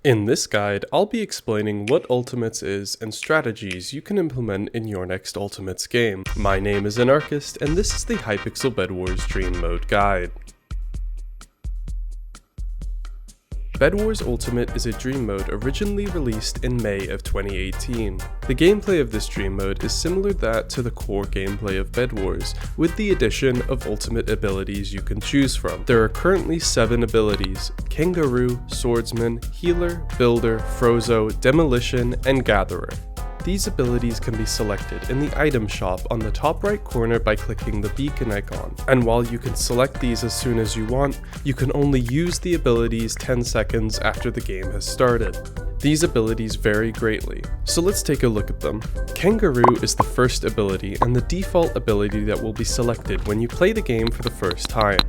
In this guide, I'll be explaining what Ultimates is and strategies you can implement in your next Ultimates game. My name is Anarchist, and this is the Hypixel Bedwars Dream Mode Guide. Bedwars Ultimate is a dream mode originally released in May of 2018. The gameplay of this dream mode is similar to the core gameplay of Bedwars, with the addition of ultimate abilities you can choose from. There are currently 7 abilities: Kangaroo, Swordsman, Healer, Builder, Frozo, Demolition, and Gatherer. These abilities can be selected in the item shop on the top right corner by clicking the beacon icon. And while you can select these as soon as you want, you can only use the abilities 10 seconds after the game has started. These abilities vary greatly, so let's take a look at them. Kangaroo is the first ability and the default ability that will be selected when you play the game for the first time.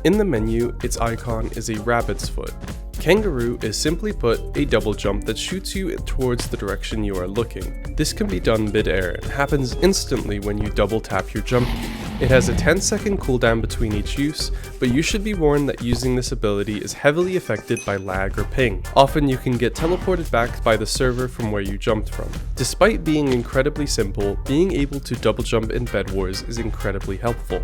In the menu, its icon is a rabbit's foot. Kangaroo is simply put a double jump that shoots you towards the direction you are looking. This can be done mid-air and happens instantly when you double tap your jump key. It has a 10-second cooldown between each use, but you should be warned that using this ability is heavily affected by lag or ping. Often you can get teleported back by the server from where you jumped from. Despite being incredibly simple, being able to double jump in Bedwars is incredibly helpful.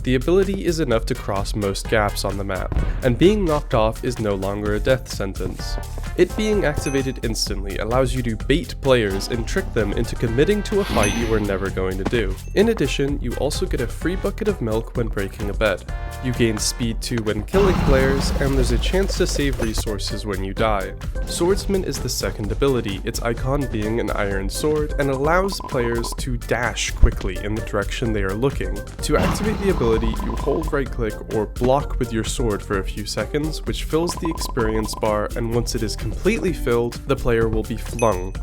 The ability is enough to cross most gaps on the map, and being knocked off is no longer a death sentence. It being activated instantly allows you to bait players and trick them into committing to a fight you were never going to do. In addition, you also get a free bucket of milk when breaking a bed. You gain speed 2 when killing players, and there's a chance to save resources when you die. Swordsman is the second ability, its icon being an iron sword, and allows players to dash quickly in the direction they are looking. To activate the ability, you hold right click or block with your sword for a few seconds, which fills the experience bar, and once it is completely filled, the player will be flung.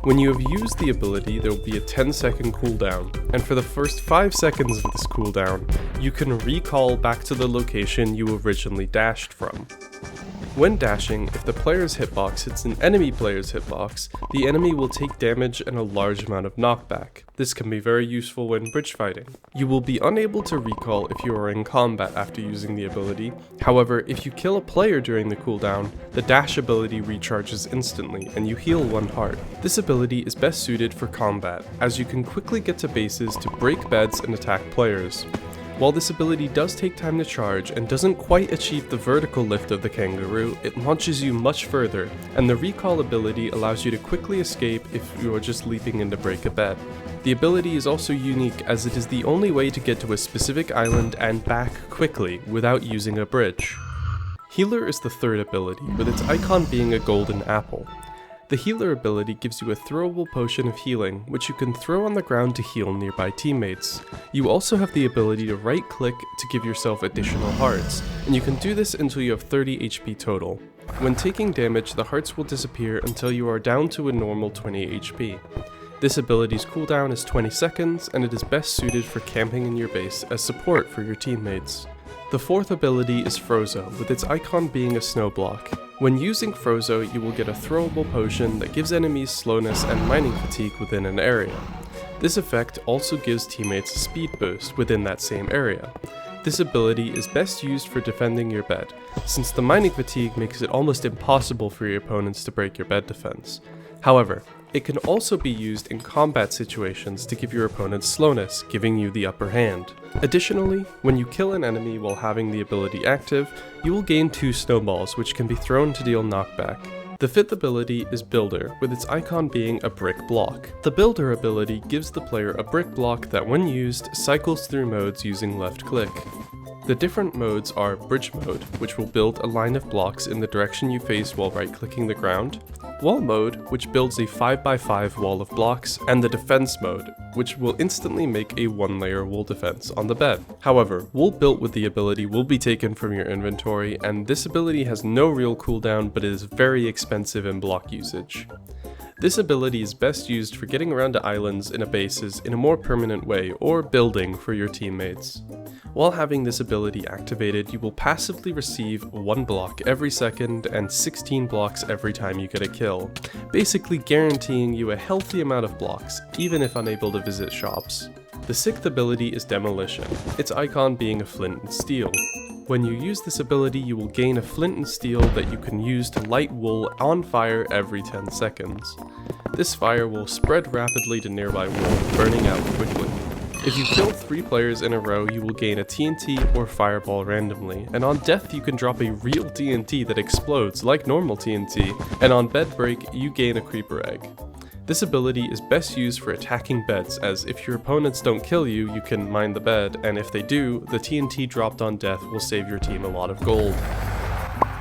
When you have used the ability, there will be a 10-second cooldown, and for the first 5 seconds of this cooldown, you can recall back to the location you originally dashed from. When dashing, if the player's hitbox hits an enemy player's hitbox, the enemy will take damage and a large amount of knockback. This can be very useful when bridge fighting. You will be unable to recall if you are in combat after using the ability. However, if you kill a player during the cooldown, the dash ability recharges instantly and you heal 1 heart. This ability is best suited for combat, as you can quickly get to bases to break beds and attack players. While this ability does take time to charge and doesn't quite achieve the vertical lift of the Kangaroo, it launches you much further, and the recall ability allows you to quickly escape if you are just leaping in to break a bed. The ability is also unique as it is the only way to get to a specific island and back quickly without using a bridge. Healer is the third ability, with its icon being a golden apple. The Healer ability gives you a throwable potion of healing, which you can throw on the ground to heal nearby teammates. You also have the ability to right-click to give yourself additional hearts, and you can do this until you have 30 HP total. When taking damage, the hearts will disappear until you are down to a normal 20 HP. This ability's cooldown is 20 seconds, and it is best suited for camping in your base as support for your teammates. The fourth ability is Frozo, with its icon being a snow block. When using Frozo, you will get a throwable potion that gives enemies slowness and mining fatigue within an area. This effect also gives teammates a speed boost within that same area. This ability is best used for defending your bed, since the mining fatigue makes it almost impossible for your opponents to break your bed defense. However, it can also be used in combat situations to give your opponents slowness, giving you the upper hand. Additionally, when you kill an enemy while having the ability active, you will gain 2 snowballs which can be thrown to deal knockback. The fifth ability is Builder, with its icon being a brick block. The Builder ability gives the player a brick block that when used, cycles through modes using left click. The different modes are Bridge mode, which will build a line of blocks in the direction you face while right-clicking the ground, Wall mode, which builds a 5x5 wall of blocks, and the Defense mode, which will instantly make a 1-layer wall defense on the bed. However, wool built with the ability will be taken from your inventory, and this ability has no real cooldown but is very expensive in block usage. This ability is best used for getting around to islands in a bases in a more permanent way, or building for your teammates. While having this ability activated, you will passively receive 1 block every second and 16 blocks every time you get a kill, basically guaranteeing you a healthy amount of blocks, even if unable to visit shops. The 6th ability is Demolition, its icon being a flint and steel. When you use this ability, you will gain a flint and steel that you can use to light wool on fire every 10 seconds. This fire will spread rapidly to nearby wool, burning out quickly. If you kill 3 players in a row, you will gain a TNT or fireball randomly, and on death you can drop a real TNT that explodes like normal TNT, and on bed break you gain a creeper egg. This ability is best used for attacking beds, as if your opponents don't kill you, you can mine the bed, and if they do, the TNT dropped on death will save your team a lot of gold.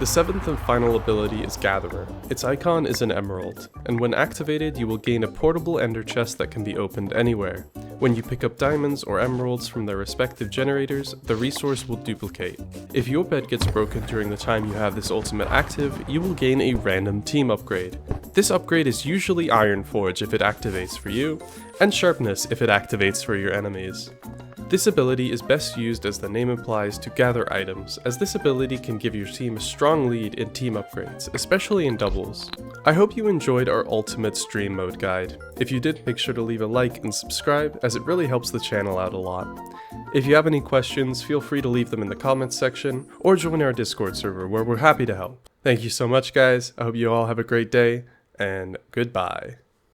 The 7th and final ability is Gatherer. Its icon is an emerald, and when activated you will gain a portable ender chest that can be opened anywhere. When you pick up diamonds or emeralds from their respective generators, the resource will duplicate. If your bed gets broken during the time you have this ultimate active, you will gain a random team upgrade. This upgrade is usually Iron Forge if it activates for you, and Sharpness if it activates for your enemies. This ability is best used, as the name implies, to gather items, as this ability can give your team a strong lead in team upgrades, especially in doubles. I hope you enjoyed our ultimate stream mode guide. If you did, make sure to leave a like and subscribe, as it really helps the channel out a lot. If you have any questions, feel free to leave them in the comments section, or join our Discord server where we're happy to help. Thank you so much guys, I hope you all have a great day, and goodbye.